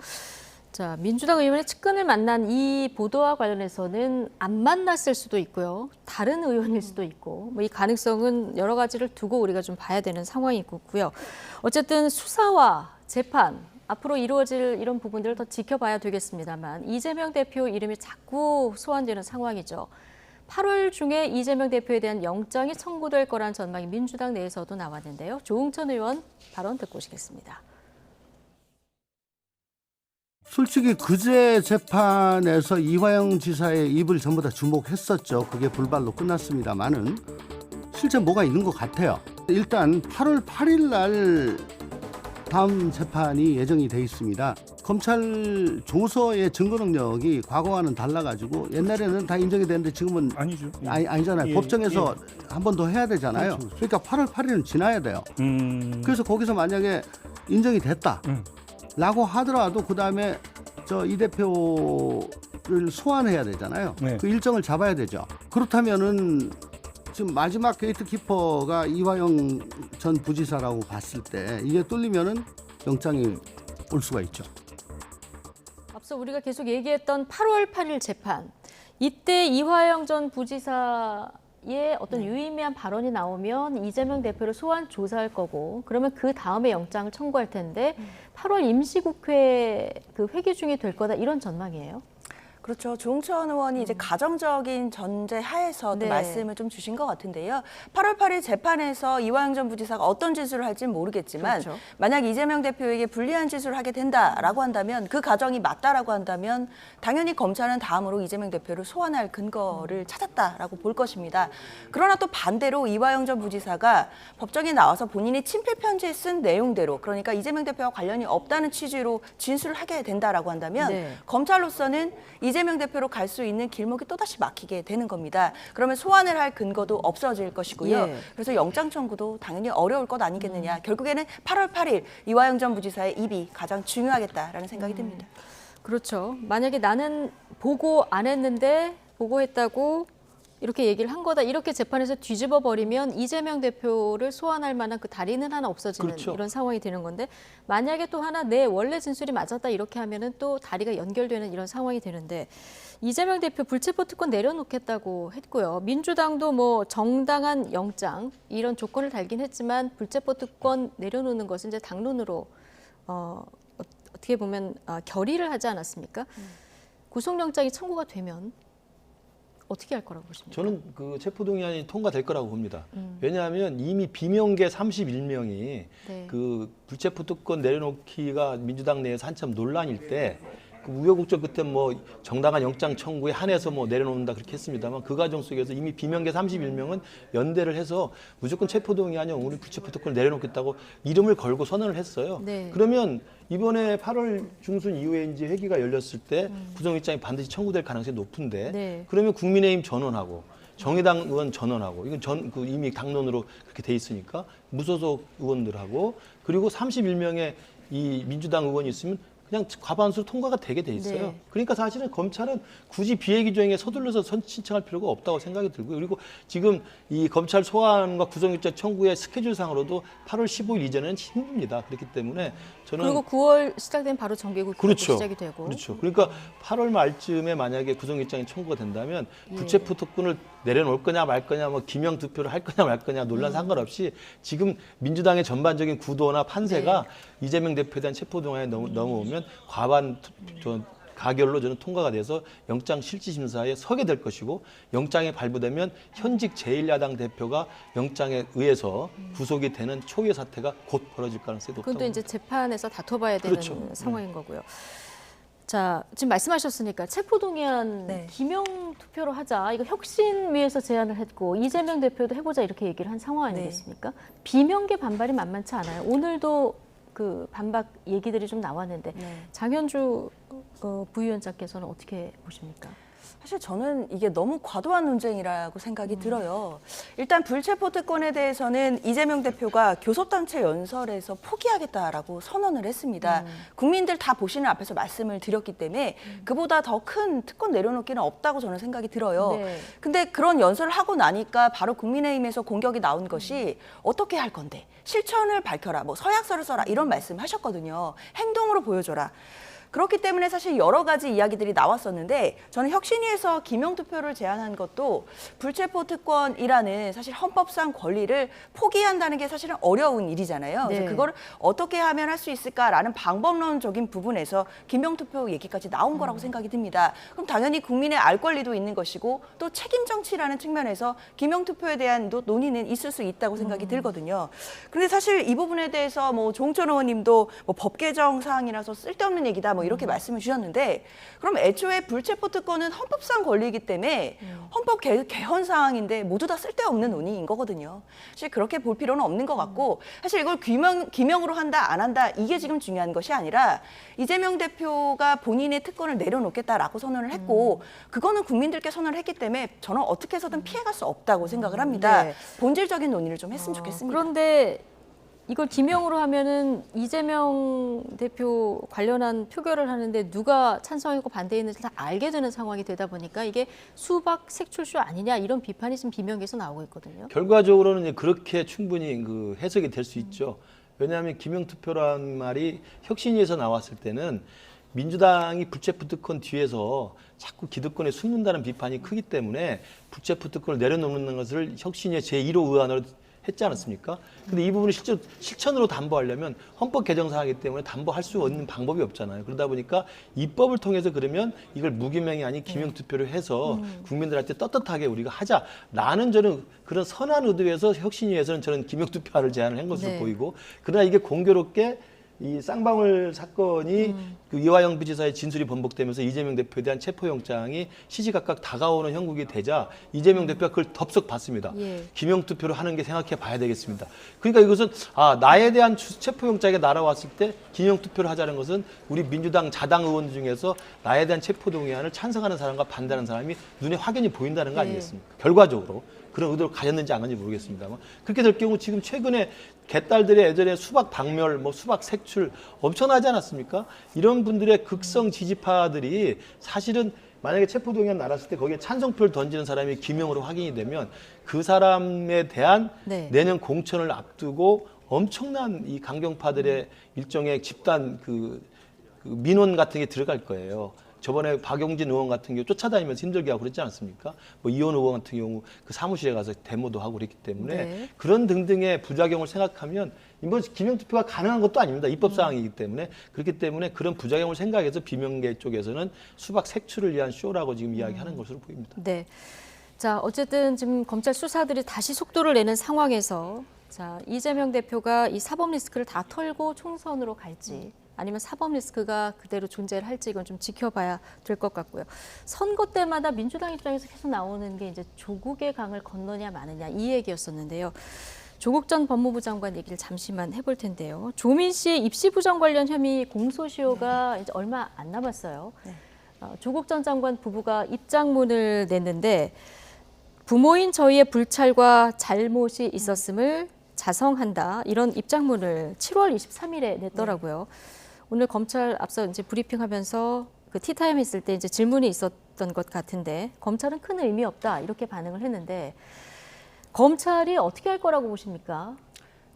자, 민주당 의원의 측근을 만난 이 보도와 관련해서는 안 만났을 수도 있고요. 다른 의원일 수도 있고 뭐 이 가능성은 여러 가지를 두고 우리가 좀 봐야 되는 상황이 있고요. 어쨌든 수사와 재판 앞으로 이루어질 이런 부분들을 더 지켜봐야 되겠습니다만 이재명 대표 이름이 자꾸 소환되는 상황이죠. 8월 중에 이재명 대표에 대한 영장이 청구될 거란 전망이 민주당 내에서도 나왔는데요. 조응천 의원 발언 듣고 오시겠습니다. 솔직히 그제 재판에서 이화영 지사의 입을 전부 다 주목했었죠. 그게 불발로 끝났습니다만은 실제 뭐가 있는 것 같아요. 일단 8월 8일 날 다음 재판이 예정이 돼 있습니다. 검찰 조서의 증거 능력이 과거와는 달라가지고 옛날에는 다 인정이 되는데 지금은 아니죠. 아니잖아요. 예, 법정에서 한 번 더 해야 되잖아요. 그렇죠. 그러니까 8월 8일은 지나야 돼요. 그래서 거기서 만약에 인정이 됐다라고 하더라도 그 다음에 이 대표를 소환해야 되잖아요. 네. 그 일정을 잡아야 되죠. 그렇다면은 지금 마지막 게이트키퍼가 이화영 전 부지사라고 봤을 때 이게 뚫리면은 영장이 올 수가 있죠. 앞서 우리가 계속 얘기했던 8월 8일 재판. 이때 이화영 전 부지사의 어떤 유의미한 발언이 나오면 이재명 대표를 소환 조사할 거고 그러면 그 다음에 영장을 청구할 텐데 8월 임시국회 그 회기 중에 될 거다 이런 전망이에요. 그렇죠. 조응천 의원이 이제 가정적인 전제 하에서 또 네. 말씀을 좀 주신 것 같은데요. 8월 8일 재판에서 이화영 전 부지사가 어떤 진술을 할지는 모르겠지만 그렇죠. 만약 이재명 대표에게 불리한 진술을 하게 된다라고 한다면 그 가정이 맞다라고 한다면 당연히 검찰은 다음으로 이재명 대표를 소환할 근거를 찾았다라고 볼 것입니다. 그러나 또 반대로 이화영 전 부지사가 법정에 나와서 본인이 친필 편지에 쓴 내용대로 그러니까 이재명 대표와 관련이 없다는 취지로 진술을 하게 된다라고 한다면 네. 검찰로서는 이재명 대표로 갈 수 있는 길목이 또다시 막히게 되는 겁니다. 그러면 소환을 할 근거도 없어질 것이고요. 예. 그래서 영장 청구도 당연히 어려울 것 아니겠느냐. 결국에는 8월 8일 이화영 전 부지사의 입이 가장 중요하겠다라는 생각이 듭니다. 그렇죠. 만약에 나는 보고 안 했는데 보고했다고 이렇게 얘기를 한 거다. 이렇게 재판에서 뒤집어 버리면 이재명 대표를 소환할 만한 그 다리는 하나 없어지는 그렇죠. 이런 상황이 되는 건데 만약에 또 하나 내 원래 진술이 맞았다 이렇게 하면은 또 다리가 연결되는 이런 상황이 되는데 이재명 대표 불체포 특권 내려놓겠다고 했고요. 민주당도 뭐 정당한 영장 이런 조건을 달긴 했지만 불체포 특권 내려놓는 것은 이제 당론으로 어떻게 보면 결의를 하지 않았습니까? 구속영장이 청구가 되면 어떻게 할 거라고 보십니까? 저는 그 체포동의안이 통과될 거라고 봅니다. 왜냐하면 이미 비명계 31명이 네. 그 불체포 특권 내려놓기가 민주당 내에서 한참 논란일 때 그 우여곡절 끝에 뭐 정당한 영장 청구에 한해서 뭐 내려놓는다 그렇게 했습니다만 그 과정 속에서 이미 비명계 31명은 연대를 해서 무조건 체포동의안이 우리 불체포 특권을 내려놓겠다고 이름을 걸고 선언을 했어요. 네. 그러면 이번에 8월 중순 이후에 이제 회기가 열렸을 때 구속영장이 반드시 청구될 가능성이 높은데 네. 그러면 국민의힘 전원하고 정의당 의원 전원하고 이건 그 이미 당론으로 그렇게 돼 있으니까 무소속 의원들하고 그리고 31명의 이 민주당 의원이 있으면 그냥 과반수로 통과가 되게 돼 있어요. 네. 그러니까 사실은 검찰은 굳이 비회기 조항에 서둘러서 신청할 필요가 없다고 생각이 들고요. 그리고 지금 이 검찰 소환과 구속영장 청구의 스케줄상으로도 8월 15일 이전에는 힘듭니다. 그렇기 때문에 저는 그리고 9월 시작되면 바로 정기국회가 그렇죠. 시작이 되고 그렇죠. 그러니까 8월 말쯤에 만약에 구속영장이 청구가 된다면 예. 불체포 특권을 내려놓을 거냐 말 거냐 뭐 기명 투표를 할 거냐 말 거냐 논란 상관없이 지금 민주당의 전반적인 구도나 판세가 네. 이재명 대표에 대한 체포동의안에 넘어오면 과반 가결로 저는 통과가 돼서 영장 실질심사에 서게 될 것이고 영장이 발부되면 현직 제1야당 대표가 영장에 의해서 구속이 되는 초유의 사태가 곧 벌어질 가능성이 높다고 그건 또 이제 재판에서 다퉈봐야 되는 그렇죠. 상황인 거고요. 자, 지금 말씀하셨으니까 체포동의안 네. 기명 투표로 하자. 이거 혁신 위해서 제안을 했고 이재명 대표도 해보자 이렇게 얘기를 한 상황 아니겠습니까? 비명계 반발이 만만치 않아요. 오늘도 그 반박 얘기들이 좀 나왔는데 장현주 부위원장께서는 어떻게 보십니까? 사실 저는 이게 너무 과도한 논쟁이라고 생각이 들어요. 일단 불체포 특권에 대해서는 이재명 대표가 교섭단체 연설에서 포기하겠다라고 선언을 했습니다. 국민들 다 보시는 앞에서 말씀을 드렸기 때문에 그보다 더 큰 특권 내려놓기는 없다고 저는 생각이 들어요. 네. 근데 그런 연설을 하고 나니까 바로 국민의힘에서 공격이 나온 것이 어떻게 할 건데 실천을 밝혀라, 뭐 서약서를 써라 이런 말씀 하셨거든요. 행동으로 보여줘라. 그렇기 때문에 사실 여러 가지 이야기들이 나왔었는데 저는 혁신위에서 기명투표를 제안한 것도 불체포 특권이라는 사실 헌법상 권리를 포기한다는 게 사실은 어려운 일이잖아요. 그래서 네. 그걸 어떻게 하면 할 수 있을까라는 방법론적인 부분에서 기명투표 얘기까지 나온 거라고 생각이 듭니다. 그럼 당연히 국민의 알 권리도 있는 것이고 또 책임 정치라는 측면에서 기명투표에 대한 논의는 있을 수 있다고 생각이 들거든요. 그런데 사실 이 부분에 대해서 뭐 조홍천 의원님도 뭐 법 개정 사항이라서 쓸데없는 얘기다 뭐 이렇게 말씀을 주셨는데 그럼 애초에 불체포 특권은 헌법상 권리이기 때문에 헌법 개헌 사항인데 모두 다 쓸데없는 논의인 거거든요. 사실 그렇게 볼 필요는 없는 것 같고 사실 이걸 기명으로 한다 안 한다 이게 지금 중요한 것이 아니라 이재명 대표가 본인의 특권을 내려놓겠다라고 선언을 했고 그거는 국민들께 선언을 했기 때문에 저는 어떻게 해서든 피해갈 수 없다고 생각을 합니다. 네. 본질적인 논의를 좀 했으면 좋겠습니다. 그런데 이걸 기명으로 하면은 이재명 대표 관련한 표결을 하는데 누가 찬성하고 반대했는지 다 알게 되는 상황이 되다 보니까 이게 수박 색출쇼 아니냐 이런 비판이 지금 비명계에서 나오고 있거든요. 결과적으로는 이제 그렇게 충분히 그 해석이 될 수 있죠. 왜냐하면 기명투표라는 말이 혁신위에서 나왔을 때는 민주당이 불체포 특권 뒤에서 자꾸 기득권에 숨는다는 비판이 크기 때문에 불체포 특권을 내려놓는 것을 혁신위의 제1호 의안으로 했지 않았습니까? 근데 이 부분을 실천으로 담보하려면 헌법 개정 사항이기 때문에 담보할 수 있는 방법이 없잖아요. 그러다 보니까 입법을 통해서 그러면 이걸 무기명이 아닌 기명투표를 해서 국민들한테 떳떳하게 우리가 하자라는 저는 그런 선한 의도에서 혁신위에서는 저는 기명투표를 제안을 한 것으로 네. 보이고 그러나 이게 공교롭게 이 쌍방울 사건이 그 이화영 부지사의 진술이 번복되면서 이재명 대표에 대한 체포영장이 시시각각 다가오는 형국이 되자 이재명 대표가 그걸 덥석 봤습니다. 예. 기명투표를 하는 게 생각해 봐야 되겠습니다. 그러니까 이것은 나에 대한 체포영장이 날아왔을 때 기명투표를 하자는 것은 우리 민주당 자당 의원 중에서 나에 대한 체포동의안을 찬성하는 사람과 반대하는 사람이 눈에 확연히 보인다는 거 아니겠습니까? 결과적으로. 그런 의도를 가졌는지 안 가졌는지 모르겠습니다만 그렇게 될 경우 지금 최근에 개딸들의 예전에 수박 박멸, 뭐 수박 색출 엄청나지 않았습니까? 이런 분들의 극성 지지파들이 사실은 만약에 체포동의안 나왔을 때 거기에 찬성표를 던지는 사람이 기명으로 확인이 되면 그 사람에 대한 네. 내년 공천을 앞두고 엄청난 이 강경파들의 일종의 집단 그 민원 같은 게 들어갈 거예요. 저번에 박용진 의원 같은 경우 쫓아다니면서 힘들게 하고 그랬지 않습니까? 뭐 이원 의원 같은 경우 그 사무실에 가서 데모도 하고 그랬기 때문에 네. 그런 등등의 부작용을 생각하면 이번 기명투표가 가능한 것도 아닙니다. 입법 사항이기 때문에 그렇기 때문에 그런 부작용을 생각해서 비명계 쪽에서는 수박 색출을 위한 쇼라고 지금 이야기하는 것으로 보입니다. 네. 자, 어쨌든 지금 검찰 수사들이 다시 속도를 내는 상황에서 자, 이재명 대표가 이 사법 리스크를 다 털고 총선으로 갈지 아니면 사법 리스크가 그대로 존재를 할지 이건 좀 지켜봐야 될 것 같고요. 선거 때마다 민주당 입장에서 계속 나오는 게 이제 조국의 강을 건너냐 마느냐 이 얘기였었는데요. 조국 전 법무부 장관 얘기를 잠시만 해볼 텐데요. 조민 씨의 입시 부정 관련 혐의 공소시효가 이제 얼마 안 남았어요. 조국 전 장관 부부가 입장문을 냈는데 부모인 저희의 불찰과 잘못이 있었음을 자성한다 이런 입장문을 7월 23일에 냈더라고요. 오늘 검찰 앞서 이제 브리핑하면서 그 티타임 했을 때 이제 질문이 있었던 것 같은데 검찰은 큰 의미 없다 이렇게 반응을 했는데 검찰이 어떻게 할 거라고 보십니까?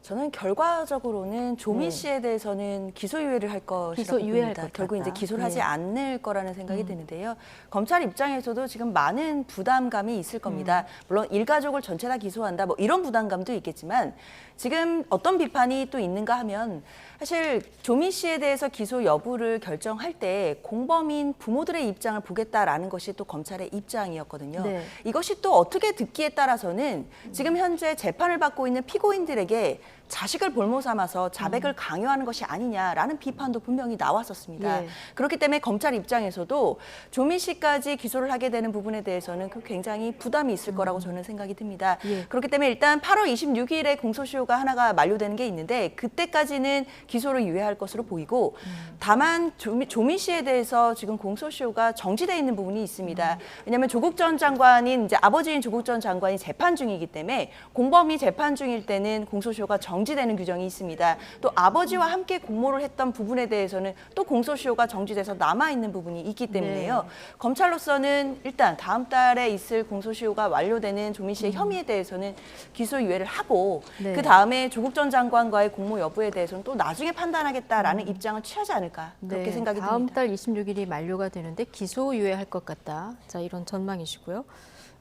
저는 결과적으로는 조민 네. 씨에 대해서는 기소유예를 할 것이라고 기소유예할 봅니다. 것 결국 같다. 이제 기소를 네. 하지 않을 거라는 생각이 드는데요. 검찰 입장에서도 지금 많은 부담감이 있을 겁니다. 물론 일가족을 전체 다 기소한다 뭐 이런 부담감도 있겠지만 지금 어떤 비판이 또 있는가 하면 사실 조민 씨에 대해서 기소 여부를 결정할 때 공범인 부모들의 입장을 보겠다라는 것이 또 검찰의 입장이었거든요. 네. 이것이 또 어떻게 듣기에 따라서는 지금 현재 재판을 받고 있는 피고인들에게 자식을 볼모 삼아서 자백을 강요하는 것이 아니냐라는 비판도 분명히 나왔었습니다. 예. 그렇기 때문에 검찰 입장에서도 조민 씨까지 기소를 하게 되는 부분에 대해서는 굉장히 부담이 있을 거라고 저는 생각이 듭니다. 예. 그렇기 때문에 일단 8월 26일에 공소시효가 하나가 만료되는 게 있는데 그때까지는 기소를 유예할 것으로 보이고 다만 조민 씨에 대해서 지금 공소시효가 정지돼 있는 부분이 있습니다. 왜냐하면 조국 전 장관인 이제 아버지인 조국 전 장관이 재판 중이기 때문에 공범이 재판 중일 때는 공소시효가 정지되는 규정이 있습니다. 또 아버지와 함께 공모를 했던 부분에 대해서는 또 공소시효가 정지돼서 남아있는 부분이 있기 때문에요. 검찰로서는 일단 다음 달에 있을 공소시효가 완료되는 조민 씨의 혐의에 대해서는 기소유예를 하고 네. 그 다음에 조국 전 장관과의 공모 여부에 대해서는 또 나중에 판단하겠다라는 입장을 취하지 않을까 그렇게 네, 생각이 다음 듭니다. 달 26일이 만료가 되는데 기소유예할 것 같다. 자, 이런 전망이시고요.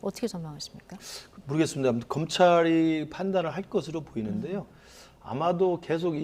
어떻게 전망하십니까? 모르겠습니다. 검찰이 판단을 할 것으로 보이는데요. 아마도 계속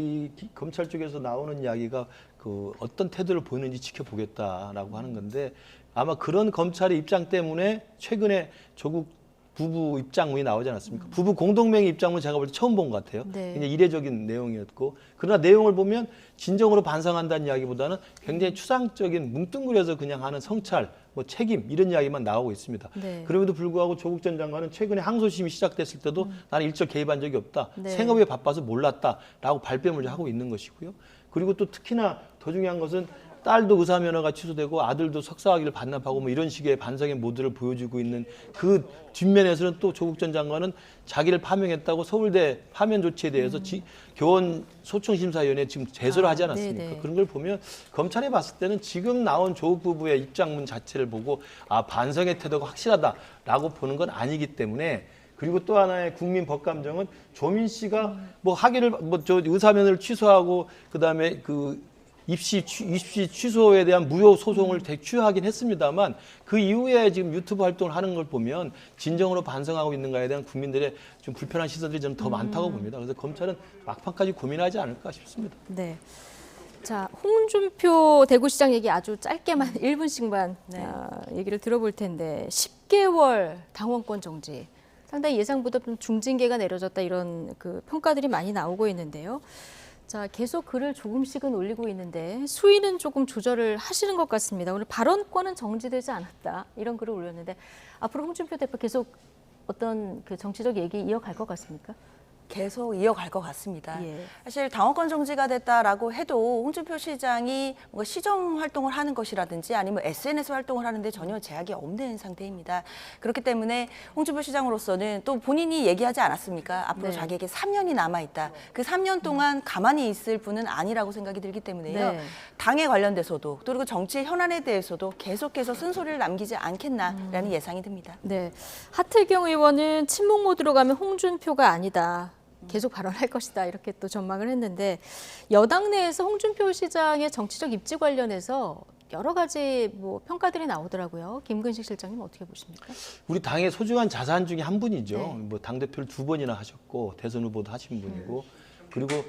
검찰 쪽에서 나오는 이야기가 그 어떤 태도를 보이는지 지켜보겠다라고 하는 건데 아마 그런 검찰의 입장 때문에 최근에 조국 부부 입장문이 나오지 않았습니까? 부부 공동명의 입장문 제가 볼 때 처음 본 것 같아요. 네. 굉장히 이례적인 내용이었고 그러나 내용을 보면 진정으로 반성한다는 이야기보다는 굉장히 추상적인 뭉뚱그려서 그냥 하는 성찰, 뭐 책임 이런 이야기만 나오고 있습니다. 네. 그럼에도 불구하고 조국 전 장관은 최근에 항소심이 시작됐을 때도 나는 일절 개입한 적이 없다. 네. 생업에 바빠서 몰랐다라고 발뺌을 하고 있는 것이고요. 그리고 또 특히나 더 중요한 것은 딸도 의사면허가 취소되고 아들도 석사학위를 반납하고 뭐 이런 식의 반성의 모드를 보여주고 있는 그 뒷면에서는 또 조국 전 장관은 자기를 파면했다고 서울대 파면 조치에 대해서 교원 소청심사위원회에 지금 제소를 하지 않았습니까? 네네. 그런 걸 보면 검찰이 봤을 때는 지금 나온 조국 부부의 입장문 자체를 보고 아 반성의 태도가 확실하다라고 보는 건 아니기 때문에 그리고 또 하나의 국민 법감정은 조민 씨가 뭐 학위를 뭐 저 의사면허를 취소하고 그다음에 그 입시 취소에 대한 무효 소송을 취하긴 했습니다만 그 이후에 지금 유튜브 활동을 하는 걸 보면 진정으로 반성하고 있는가에 대한 국민들의 좀 불편한 시선들이 저는 더 많다고 봅니다. 그래서 검찰은 막판까지 고민하지 않을까 싶습니다. 네. 자, 홍준표 대구시장 얘기 아주 짧게만 1분씩만 얘기를 들어볼 텐데 10개월 당원권 정지. 상당히 예상보다 좀 중징계가 내려졌다 이런 그 평가들이 많이 나오고 있는데요. 자, 계속 글을 조금씩은 올리고 있는데 수위는 조금 조절을 하시는 것 같습니다. 오늘 발언권은 정지되지 않았다 이런 글을 올렸는데 앞으로 홍준표 대표 계속 어떤 그 정치적 얘기 이어갈 것 같습니까? 계속 이어갈 것 같습니다. 예. 사실 당원권 정지가 됐다라고 해도 홍준표 시장이 뭔가 시정 활동을 하는 것이라든지 아니면 SNS 활동을 하는데 전혀 제약이 없는 상태입니다. 그렇기 때문에 홍준표 시장으로서는 또 본인이 얘기하지 않았습니까? 앞으로 네. 자기에게 3년이 남아있다. 그 3년 동안 가만히 있을 분은 아니라고 생각이 들기 때문에요. 네. 당에 관련돼서도 그리고 정치 현안에 대해서도 계속해서 쓴소리를 남기지 않겠나라는 예상이 듭니다. 네. 하태경 의원은 침묵 모드로 가면 홍준표가 아니다. 계속 발언할 것이다 이렇게 또 전망을 했는데 여당 내에서 홍준표 시장의 정치적 입지 관련해서 여러 가지 뭐 평가들이 나오더라고요. 김근식 실장님 어떻게 보십니까? 우리 당의 소중한 자산 중에 한 분이죠. 네. 뭐 당대표를 2번이나 하셨고 대선 후보도 하신 분이고 그리고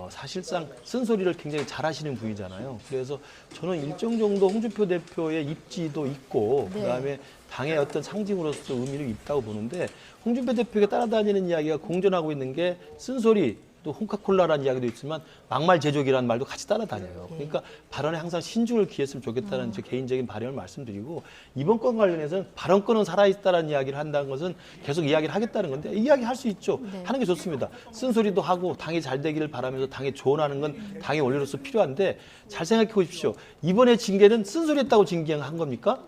사실상 쓴소리를 굉장히 잘하시는 분이잖아요. 그래서 저는 일정 정도 홍준표 대표의 입지도 있고 네. 그다음에 당의 어떤 상징으로서 의미를 있다고 보는데 홍준표 대표에게 따라다니는 이야기가 공존하고 있는 게 쓴소리 또 홍카콜라라는 이야기도 있지만 막말 제조기라는 말도 같이 따라다녀요. 그러니까 발언에 항상 신중을 기했으면 좋겠다는 제 개인적인 바람을 말씀드리고 이번 건 관련해서는 발언권은 살아있다라는 이야기를 한다는 것은 계속 이야기를 하겠다는 건데 이야기할 수 있죠. 네. 하는 게 좋습니다. 쓴소리도 하고 당이 잘 되기를 바라면서 당에 조언하는 건 당의 원리로서 필요한데 잘 생각해 보십시오. 이번에 징계는 쓴소리했다고 징계한 겁니까?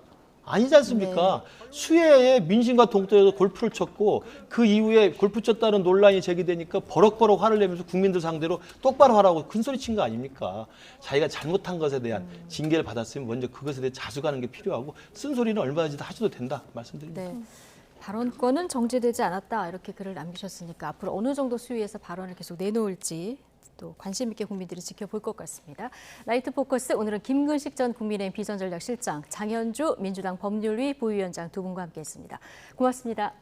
아니지 않습니까? 네. 수해에 민심과 동떨어져서 골프를 쳤고 그 이후에 골프 쳤다는 논란이 제기되니까 버럭버럭 화를 내면서 국민들 상대로 똑바로 하라고 큰소리 친 거 아닙니까? 자기가 잘못한 것에 대한 징계를 받았으면 먼저 그것에 대해 자수하는 게 필요하고 쓴소리는 얼마든지 다 하셔도 된다 말씀드립니다. 네. 발언권은 정지되지 않았다 이렇게 글을 남기셨으니까 앞으로 어느 정도 수위에서 발언을 계속 내놓을지 또 관심 있게 국민들이 지켜볼 것 같습니다. 라이트 포커스 오늘은 김근식 전 국민의힘 비전전략실장, 장현주 민주당 법률위 부위원장 두 분과 함께했습니다. 고맙습니다.